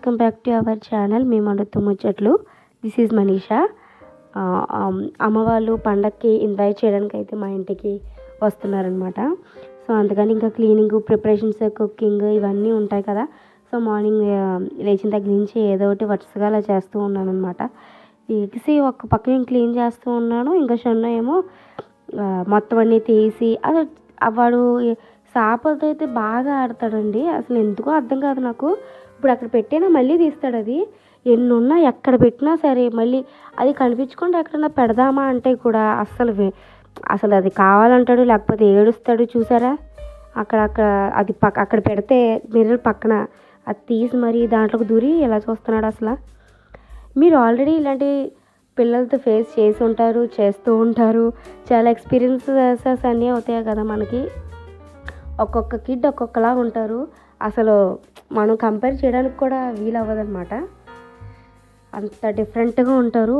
Welcome back to our channel మేము వండుతూ ముచ్చట్లు. This is Manisha. అమ్మ వాళ్ళు పండగకి ఇన్వైట్ చేయడానికి అయితే మా ఇంటికి వస్తున్నారనమాట. సో అందుకని ఇంకా క్లీనింగ్, ప్రిపరేషన్స్, కుకింగ్ ఇవన్నీ ఉంటాయి కదా. సో మార్నింగ్ లేచిన దగ్గర నుంచి ఏదో ఒకటి వరుసగా అలా చేస్తూ ఉన్నాను అనమాట. ఎగిసి ఒక పక్క నేను క్లీన్ చేస్తూ ఉన్నాను, ఇంకా షన్ను ఏమో మొత్తం అన్నీ తీసి అది వాడు చేపలతో అయితే బాగా ఆడతాడండి. అసలు ఎందుకో అర్థం కాదు నాకు. ఇప్పుడు అక్కడ పెట్టినా మళ్ళీ తీస్తాడు. అది ఎన్నున్నా ఎక్కడ పెట్టినా సరే మళ్ళీ అది కనిపించకుండా ఎక్కడన్నా పెడదామా అంటే కూడా అసలు అది కావాలంటాడు, లేకపోతే ఏడుస్తాడు. చూసారా అక్కడ అది అక్కడ పెడితే మిర్రర్ పక్కన అది తీసి మరి దాంట్లోకి దూరి ఎలా చూస్తున్నాడు అసలు. మీరు ఆల్రెడీ ఇలాంటి పిల్లలతో ఫేస్ చేసి ఉంటారు, చేస్తూ ఉంటారు. చాలా ఎక్స్పీరియన్సెస్ అన్నీ అవుతాయి కదా మనకి. ఒక్కొక్క కిడ్ ఒక్కొక్కలా ఉంటారు. అసలు మనం కంపేర్ చేయడానికి కూడా వీలు అవ్వదన్నమాట, అంత డిఫరెంట్గా ఉంటారు.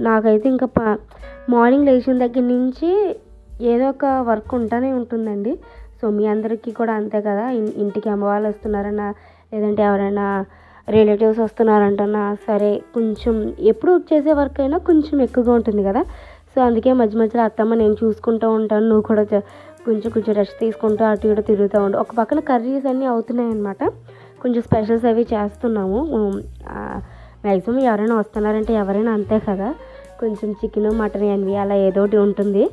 నాకైతే ఇంకా మార్నింగ్ లేచిన దగ్గర నుంచి ఏదో ఒక వర్క్ ఉంటూనే ఉంటుందండి. సో మీ అందరికీ కూడా అంతే కదా. ఇంటికి అమ్మ వాళ్ళు వస్తున్నారన్నా, లేదంటే ఎవరైనా రిలేటివ్స్ వస్తున్నారంటన్నా సరే, కొంచెం ఎప్పుడు చేసే వర్క్ అయినా కొంచెం ఎక్కువగా ఉంటుంది కదా. సో అందుకే మధ్య మధ్యలో అత్తమ్మ నేను చూసుకుంటూ ఉంటాను, నువ్వు కూడా కొంచెం రెస్ట్ తీసుకుంటూ అటు ఇటు తిరుగుతూ ఉండు. ఒక పక్కన కర్రీస్ అన్నీ అవుతున్నాయి అన్నమాట. కొంచెం స్పెషల్స్ అవి చేస్తున్నాము. మ్యాక్సిమం ఎవరైనా వస్తున్నారంటే ఎవరైనా అంతే కదా, కొంచెం చికెన్, మటన్ అవి అలా ఏదో ఒకటి ఉంటుంది.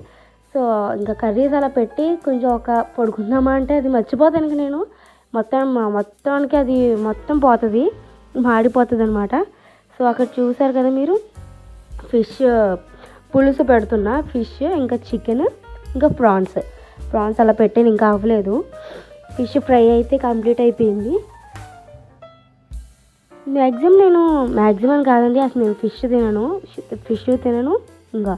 సో ఇంకా కర్రీస్ అలా పెట్టి కొంచెం పడుకుందామా అంటే అది మర్చిపోతాను నేను. మొత్తానికి అది మొత్తం పోతుంది, మాడిపోతుంది అనమాట. సో అక్కడ చూసారు కదా మీరు, ఫిష్ పులుసు పెడుతున్నా. ఫిష్, ఇంకా చికెన్, ఇంకా ప్రాన్స్ అలా పెట్టాను, ఇంకా అవ్వలేదు. ఫిష్ ఫ్రై అయితే కంప్లీట్ అయిపోయింది. మ్యాక్సిమం కాదండి, అసలు నేను ఫిష్ తినను. ఇంకా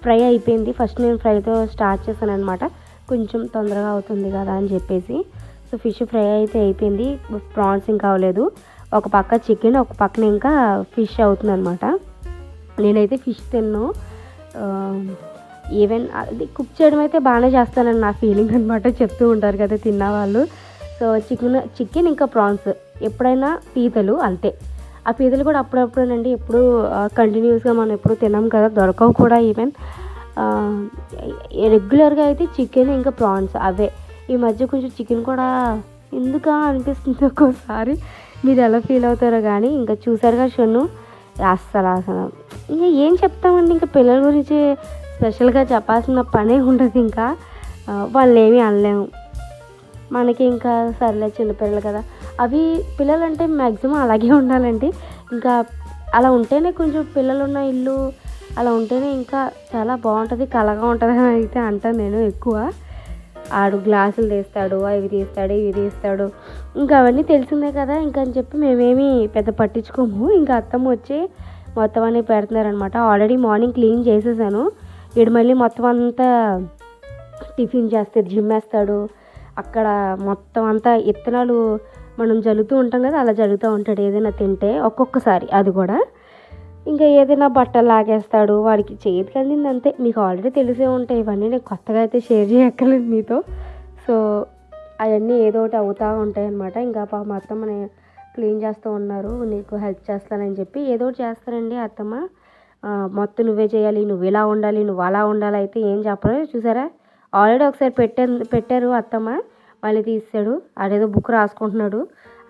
ఫ్రై అయిపోయింది. ఫస్ట్ నేను ఫ్రైతో స్టార్ట్ చేశాను అనమాట, కొంచెం తొందరగా అవుతుంది కదా అని చెప్పేసి. సో ఫిష్ ఫ్రై అయితే అయిపోయింది, ప్రాన్స్ ఇంకా అవ్వలేదు. ఒక పక్క చికెన్, ఒక పక్కన ఇంకా ఫిష్ అవుతుంది అనమాట. నేనైతే ఫిష్ తిన్నాను. ఈవెన్ అది కుక్ చేయడం అయితే బాగానే చేస్తానని నా ఫీలింగ్ అనమాట, చెప్తూ ఉంటారు కదా తిన్నవాళ్ళు. సో చికెన్ ఇంకా ప్రాన్స్, ఎప్పుడైనా పీతలు అంతే. ఆ పీతలు కూడా అప్పుడప్పుడేనండి, ఎప్పుడు కంటిన్యూస్గా మనం ఎప్పుడు తినాం కదా, దొరకవు కూడా. ఈవెన్ రెగ్యులర్గా అయితే చికెన్ ఇంకా ప్రాన్స్ అవే. ఈ మధ్య కొంచెం చికెన్ కూడా ఎందుకా అనిపిస్తుంది ఒక్కోసారి. మీరు ఎలా ఫీల్ అవుతారో కానీ. ఇంకా చూసారుగా షన్ను, అసలు ఇంకా ఏం చెప్తామండి, ఇంకా పిల్లల గురించి స్పెషల్గా చెప్పాల్సిన పనే ఉండదు. ఇంకా వాళ్ళు ఏమీ అనలేము, మనకి ఇంకా సర్లే చిన్నపిల్లలు కదా. అవి పిల్లలు అంటే మ్యాక్సిమం అలాగే ఉండాలండి. ఇంకా అలా ఉంటేనే కొంచెం పిల్లలు ఉన్న ఇల్లు అలా ఉంటేనే ఇంకా చాలా బాగుంటుంది, కళగా ఉంటుంది అని అయితే అంటాను నేను ఎక్కువ. ఆడు గ్లాసులు తీస్తాడు, అవి తీస్తాడు, ఇవి తీస్తాడు, ఇంకా అవన్నీ తెలిసిందే కదా. ఇంకా అని చెప్పి మేమేమి పెద్ద పట్టించుకోము. ఇంకా అత్తమ్మ వచ్చి మొత్తం అన్నీ పెడుతున్నారనమాట. ఆల్రెడీ మార్నింగ్ క్లీన్ చేసేసాను. వీడు మళ్ళీ మొత్తం అంతా టిఫిన్ చేస్తే జిమ్మేస్తాడు. అక్కడ మొత్తం అంతా ఇత్తనాలు మనం జల్లుతూ ఉంటాం కదా, అలా జరుగుతూ ఉంటాడు ఏదైనా తింటే ఒక్కొక్కసారి. అది కూడా ఇంకా ఏదైనా బట్టలు లాగేస్తాడు. వాడికి చేతికి అందింది అంతే. మీకు ఆల్రెడీ తెలిసే ఉంటాయి ఇవన్నీ, నేను కొత్తగా అయితే షేర్ చేయక్కర్లేదు మీతో. సో అవన్నీ ఏదో ఒకటి అవుతూ ఉంటాయి అన్నమాట. ఇంకా మా అత్తమ్మ క్లీన్ చేస్తూ ఉన్నారు, నీకు హెల్ప్ చేస్తానని చెప్పి ఏదో ఒకటి చేస్తారండి అత్తమ్మ. మొత్తం నువ్వే చేయాలి, నువ్వు ఇలా ఉండాలి, నువ్వు అలా ఉండాలి అయితే ఏం చెప్పరు. చూసారా, ఆల్రెడీ ఒకసారి పెట్టారు అత్తమ్మ, మళ్ళీ తీసాడు. అదేదో బుక్ రాసుకుంటున్నాడు,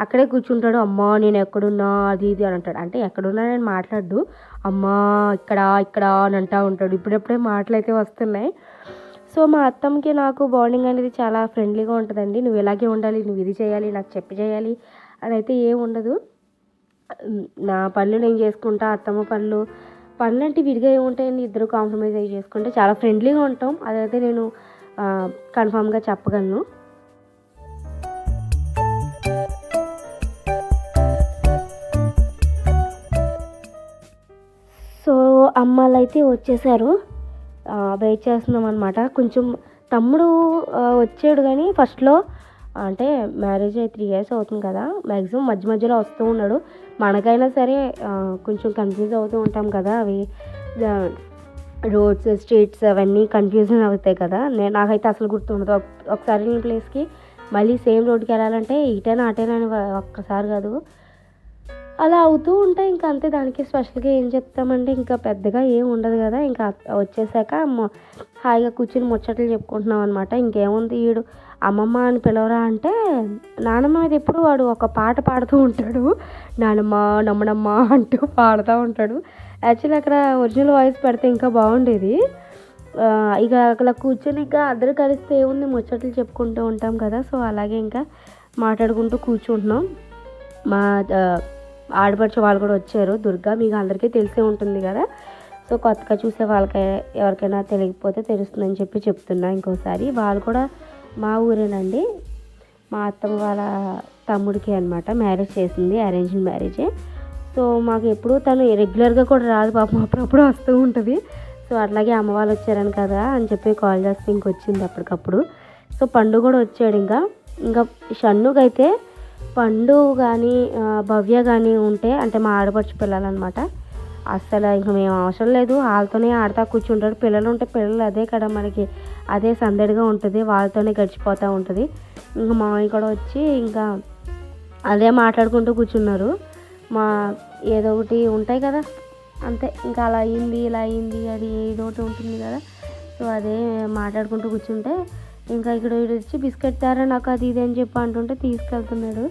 అక్కడే కూర్చుంటాడు. అమ్మా నేను ఎక్కడున్నా అది ఇది అని అంటాడు. అంటే ఎక్కడున్నా నేను మాట్లాడు, అమ్మా ఇక్కడ అని అంటూ ఉంటాడు. ఇప్పుడెప్పుడే మాటలు అయితే వస్తున్నాయి. సో మా అత్తమ్మకి నాకు బాండింగ్ అనేది చాలా ఫ్రెండ్లీగా ఉంటుందండి. నువ్వు ఇలాగే ఉండాలి, నువ్వు ఇది చేయాలి, నాకు చెప్పి చేయాలి అని అయితే ఏం ఉండదు. నా పనులు నేను చేసుకుంటా, అత్తమ్మ పనులు అంటే విడిగా ఏముంటాయండి, ఇద్దరు కాంప్రమైజ్ అయ్యి చేసుకుంటే చాలా ఫ్రెండ్లీగా ఉంటాం. అదైతే నేను కన్ఫామ్గా చెప్పగలను. సో అమ్మాళ్ళు అయితే వచ్చేసారు, వెయిట్ చేస్తున్నాం అనమాట. కొంచెం తమ్ముడు వచ్చాడు కానీ ఫస్ట్లో, అంటే మ్యారేజ్ అయ్యి 3 years అవుతుంది కదా, మ్యాక్సిమం మధ్యలో వస్తూ ఉన్నాడు. మనకైనా సరే కొంచెం కన్ఫ్యూజ్ అవుతూ ఉంటాం కదా, అవి రోడ్స్, స్ట్రీట్స్ అవన్నీ కన్ఫ్యూజన్ అవుతాయి కదా. నాకైతే అసలు గుర్తుండదు. ఒకసారి వెళ్ళిన ప్లేస్కి మళ్ళీ సేమ్ రోడ్కి వెళ్ళాలంటే ఇటైనా అటైనా అని ఒక్కసారి కాదు అలా అవుతూ ఉంటాయి. ఇంక అంతే, దానికి స్పెషల్‌గా ఏం చెప్తామండి, ఇంకా పెద్దగా ఏం ఉండదు గదా! ఇంకా వచ్చేసాక హాయిగా కూర్చొని ముచ్చట్లు చెప్పుకుంటున్నాం అనమాట. ఇంకేముంది, ఈడు అమ్మమ్మ అని పిలవరా అంటే, నానమ్మ మీద ఎప్పుడు వాడు ఒక పాట పాడుతూ ఉంటాడు. నానమ్మ, నమ్మనమ్మ అంటూ పాడుతా ఉంటాడు. యాక్చువల్లీ అక్కడ ఒరిజినల్ వాయిస్ పెడితే ఇంకా బాగుండేది. ఇక అలా కూర్చొని ఇంకా అందరూ కలిస్తే ఏముంది, ముచ్చట్లు చెప్పుకుంటూ ఉంటాం కదా! సో, అలాగే ఇంకా మాట్లాడుకుంటూ కూర్చుంటున్నాం. మా ఆడపడుచు వాళ్ళు కూడా వచ్చారు. దుర్గా మీకు అందరికీ తెలిసే ఉంటుంది కదా! సో, కొత్తగా చూసే వాళ్ళకి ఎవరికైనా తెలియకపోతే తెలుస్తుందని చెప్తున్నా ఇంకోసారి. వాళ్ళు కూడా మా ఊరేనండి. మా అత్తమ్మ వాళ్ళ తమ్ముడికి అనమాట మ్యారేజ్ చేసింది. అరేంజ్డ్ మ్యారేజే. సో, మాకు ఎప్పుడు తను రెగ్యులర్గా కూడా రాదు పాపం, అప్పుడప్పుడు వస్తూ ఉంటుంది. సో, అట్లాగే అమ్మ వాళ్ళు వచ్చారని కదా అని చెప్పి కాల్ చేస్తే ఇంకొచ్చింది అప్పటికప్పుడు. సో, పండు కూడా వచ్చాడు. ఇంకా షన్నుకైతే పండు కానీ భవ్య కానీ ఉంటే, అంటే మా ఆడపడుచు పిల్లలనమాట, అస్సలు ఇంక మేము అవసరం లేదు, వాళ్ళతోనే ఆడతా కూర్చుంటాడు. పిల్లలు ఉంటే పిల్లలు అదే కదా మనకి, అదే సందడిగా ఉంటుంది, వాళ్ళతోనే గడిచిపోతూ ఉంటుంది. ఇంకా మామయ్య కూడా వచ్చి ఇంకా అదే మాట్లాడుకుంటూ కూర్చున్నారు. మా ఏదో ఒకటి ఉంటాయి కదా, అంతే, ఇంకా అలా అయింది ఇలా అయింది అది ఏదో ఒకటి ఉంటుంది కదా. సో, అదే మాట్లాడుకుంటూ కూర్చుంటే ఇంకా ఇక్కడ వచ్చి బిస్కెట్ తేరా నాకు అది ఇది అని చెప్పి అంటుంటే తీసుకెళ్తున్నాడు.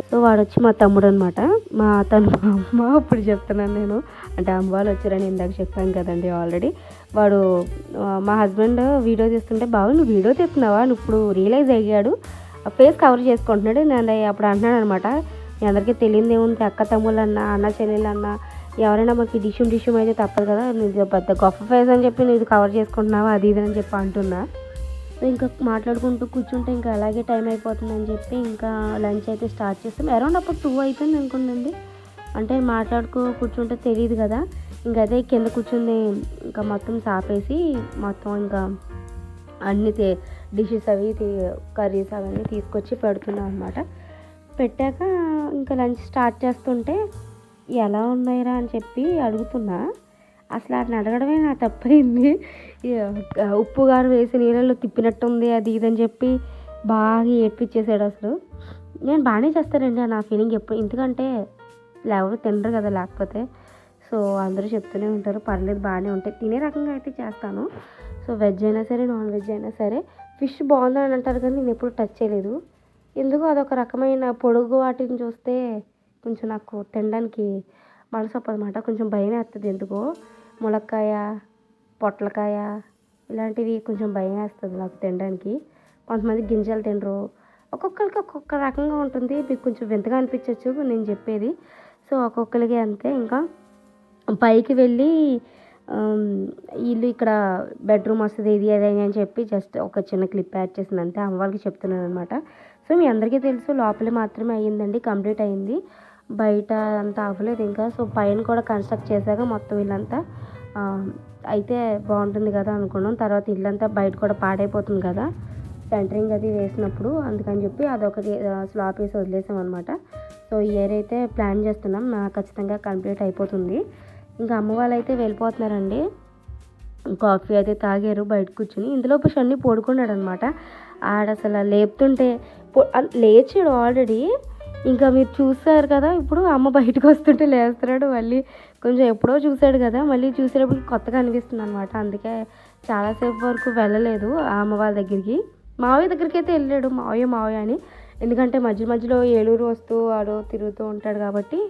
సో, వాడొచ్చి మా తమ్ముడు అనమాట. మా అమ్మ అప్పుడు చెప్తున్నాను నేను, అంటే అమ్మ వాళ్ళు వచ్చారని ఇందాక చెప్పాను కదండి ఆల్రెడీ. వాడు మా హస్బెండ్ వీడియో తీస్తుంటే, బాబు నువ్వు వీడియో తీస్తున్నావా, నువ్వు ఇప్పుడు రియలైజ్ అయ్యాడు, ఫేస్ కవర్ చేసుకుంటున్నాడు. నేను అప్పుడు అంటున్నాను అనమాట, మీ అందరికీ తెలియదు ఏముంది, అక్క తమ్ముళ్ళన్నా అన్న చెల్లెళ్ళన్నా ఎవరైనా మాకు డిష్యూమ్ అయితే తప్పదు కదా, నువ్వు పెద్ద గొప్ప ఫేస్ అని చెప్పి నువ్వు కవర్ చేసుకుంటున్నావా అది ఇది అని చెప్పి అంటున్నా. ఇంకా మాట్లాడుకుంటూ కూర్చుంటే ఇంకా అలాగే టైం అయిపోతుందని చెప్పి ఇంకా లంచ్ అయితే స్టార్ట్ చేస్తాం. అరౌండ్ అప్పుడు 2 అయిపోయింది అనుకోండి. అంటే కూర్చుంటే తెలియదు కదా. ఇంకా అదే కింద కూర్చుంది ఇంకా మొత్తం సాపేసి మొత్తం ఇంకా అన్ని డిషెస్ అవి కర్రీస్ అవన్నీ తీసుకొచ్చి పెడుతున్నాం అనమాట. పెట్టాక ఇంకా లంచ్ స్టార్ట్ చేస్తుంటే ఎలా ఉన్నాయిరా అని చెప్పి అడుగుతున్నా. అసలు అట్లా అడగడమే నా తప్పైంది. ఉప్పు కారం వేసి నీళ్ళల్లో తిప్పినట్టుంది అది ఇదని చెప్పి బాగా ఏడ్పించేసాడు అసలు. నేను బాగానే చేస్తానండి నా ఫీలింగ్ ఎప్పుడు, ఎందుకంటే ఎవరు తినరు కదా లేకపోతే. సో, అందరూ చెప్తూనే ఉంటారు పర్లేదు బాగానే ఉంటాయి, తినే రకంగా అయితే చేస్తాను. సో, వెజ్ అయినా సరే నాన్ వెజ్ అయినా సరే. ఫిష్ బాగుందని అంటారు కానీ నేను ఎప్పుడు టచ్ చేయలేదు. ఎందుకో అదొక రకమైన పొడుగు వాటిని చూస్తే కొంచెం నాకు తినడానికి మనసొప్పదన్నమాట, కొంచెం భయం వేస్తుంది ఎందుకో. ములక్కాయ, పొట్లకాయ ఇలాంటివి కొంచెం భయం వేస్తుంది నాకు తినడానికి. కొంతమంది గింజలు తినరు, ఒక్కొక్కరికి ఒక్కొక్క రకంగా ఉంటుంది. మీకు కొంచెం వింతగా అనిపించవచ్చు నేను చెప్పేది. సో, ఒక్కొక్కరికి అంతే. ఇంకా పైకి వెళ్ళి ఇల్లు ఇక్కడ బెడ్రూమ్ వస్తుంది ఇది అదే అని చెప్పి జస్ట్ ఒక చిన్న క్లిప్ యాడ్ చేసింది అంతే. అమ్మ వాళ్ళకి చెప్తున్నాను అనమాట. సో, మీ అందరికీ తెలుసు లోపల మాత్రమే అయ్యిందండి, కంప్లీట్ అయ్యింది, బయట అంతా అవ్వలేదు ఇంకా. సో, పైన కూడా కన్స్ట్రక్ట్ చేశాక మొత్తం ఇల్లంతా అయితే బాగుంటుంది కదా అనుకున్నాం. తర్వాత ఇల్లంతా బయట కూడా పాడైపోతుంది కదా సెంటరింగ్ అది వేసినప్పుడు, అందుకని చెప్పి అదొకటి స్లాబ్ వేసి వదిలేసాం అనమాట. సో, ఈ ఇయర్ అయితే ప్లాన్ చేస్తున్నాం, ఖచ్చితంగా కంప్లీట్ అయిపోతుంది. ఇంకా అమ్మ వాళ్ళు అయితే వెళ్ళిపోతున్నారండి. కాఫీ అయితే తాగారు బయట కూర్చుని. ఇందులోపు షన్ని పడుకున్నాడు అనమాట. ఆడసలు లేపుతుంటే లేచాడు ఆల్రెడీ. ఇంకా మీరు చూసారు కదా, ఇప్పుడు అమ్మ బయటకు వస్తుంటే లేస్తున్నాడు. మళ్ళీ కొంచెం ఎప్పుడో చూశాడు కదా, మళ్ళీ చూసేటప్పుడు కొత్తగా అనిపిస్తుంది అనమాట. అందుకే చాలాసేపు వరకు వెళ్ళలేదు ఆ అమ్మ వాళ్ళ దగ్గరికి. మావయ్య దగ్గరికి అయితే వెళ్ళాడు, మావయ్య అని. ఎందుకంటే మధ్యలో ఏలూరు వస్తూ ఆడో తిరుగుతూ ఉంటాడు కాబట్టి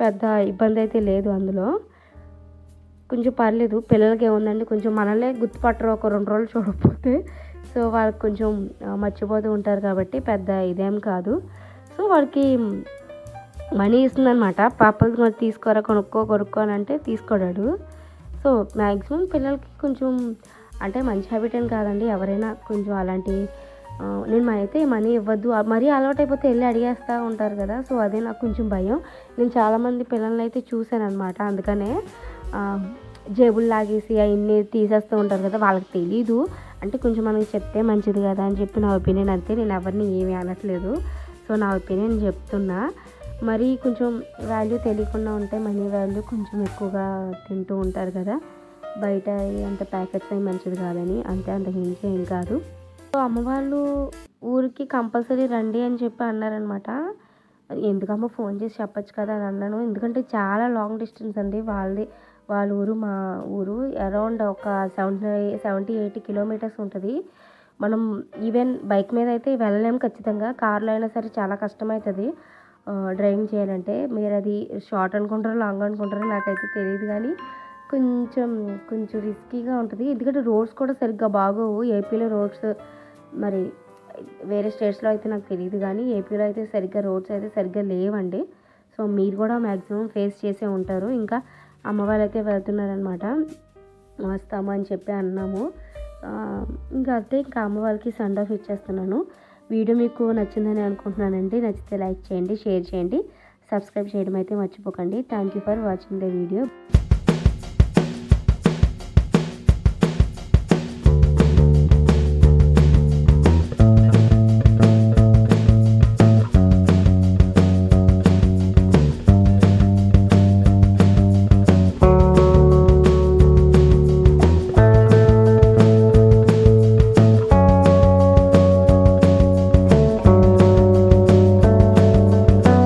పెద్ద ఇబ్బంది అయితే లేదు అందులో. కొంచెం పర్లేదు, పిల్లలకి ఏముందండి, కొంచెం మనల్నే గుర్తుపట్టరు ఒక 2 రోజులు చూడకపోతే. సో, వాళ్ళకి కొంచెం మర్చిపోతూ ఉంటారు కాబట్టి పెద్ద ఇదేం కాదు. సో, వాడికి మనీ ఇస్తుందన్నమాట, పాపలు తీసుకోరా కొనుక్కో అని అంటే తీసుకోడాడు. సో, మ్యాక్సిమం పిల్లలకి కొంచెం అంటే మంచి హ్యాబిట్ అని కాదండి, ఎవరైనా కొంచెం అలాంటి నేను అయితే మనీ ఇవ్వద్దు, మరీ అలవాటు అయిపోతే వెళ్ళి అడిగేస్తూ ఉంటారు కదా. సో, అదే నాకు కొంచెం భయం. నేను చాలామంది పిల్లల్ని అయితే చూశాను అనమాట. అందుకనే జేబులు లాగేసి అవన్నీ తీసేస్తూ ఉంటారు కదా, వాళ్ళకి తెలీదు. అంటే కొంచెం మనకి చెప్తే మంచిది కదా అని చెప్పి నా ఒపీనియన్ అంతే. నేను ఎవరిని ఏమీ అనట్లేదు. సో, నా ఒపీనియన్ చెప్తున్నా. మరి కొంచెం వాల్యూ తెలియకుండా ఉంటే మనీ వాల్యూ కొంచెం ఎక్కువగా తింటూ ఉంటారు కదా, బయట అంత ప్యాకెట్స్ అవి మంచిది కాదని, అంత హింస ఏం కాదు. సో, అమ్మ వాళ్ళు ఊరికి కంపల్సరీ రండి అని చెప్పి అన్నారనమాట. ఎందుకమ్మా ఫోన్ చేసి చెప్పొచ్చు కదా అని అన్నాను. ఎందుకంటే చాలా లాంగ్ డిస్టెన్స్ అండి వాళ్ళది. వాళ్ళ ఊరు మా ఊరు అరౌండ్ ఒక 70-80 కిలోమీటర్స్ ఉంటది. మనం ఈవెన్ బైక్ మీద అయితే వెళ్ళలేము ఖచ్చితంగా. కార్‌లో అయినా సరే చాలా కష్టమైతది డ్రైవింగ్ చేయాలంటే. మీరది షార్ట్ అనుకుంటారో, లాంగ్ అనుకుంటారో నాకైతే తెలీదు గానీ కొంచెం, కొంచెం రిస్కీగా ఉంటది. ఎందుకంటే రోడ్స్ కూడా సరిగ్గా బాగోవు. ఏపీలో రోడ్స్ మరి వేరే స్టేట్స్‌లో అయితే నాకు తెలీదు గానీ, ఏపీలో అయితే సరిగ్గా రోడ్స్ అయితే సరిగ్గా లేవండి. సో, మీరు కూడా మాక్సిమం ఫేస్ చేసే ఉంటారు. ఇంకా అమ్మ వాళ్ళైతే వెళ్తున్నారనమాట. వస్తాము అని చెప్పి అన్నాము. ఇంకా అంతే ఇంకా అమ్మ వాళ్ళకి సెండ్ ఆఫ్ ఇచ్చేస్తున్నాను. వీడియో మీకు నచ్చిందని అనుకుంటున్నానండి. నచ్చితే లైక్ చేయండి, షేర్ చేయండి, సబ్స్క్రైబ్ చేయడం అయితే మర్చిపోకండి. Thank you for watching the video.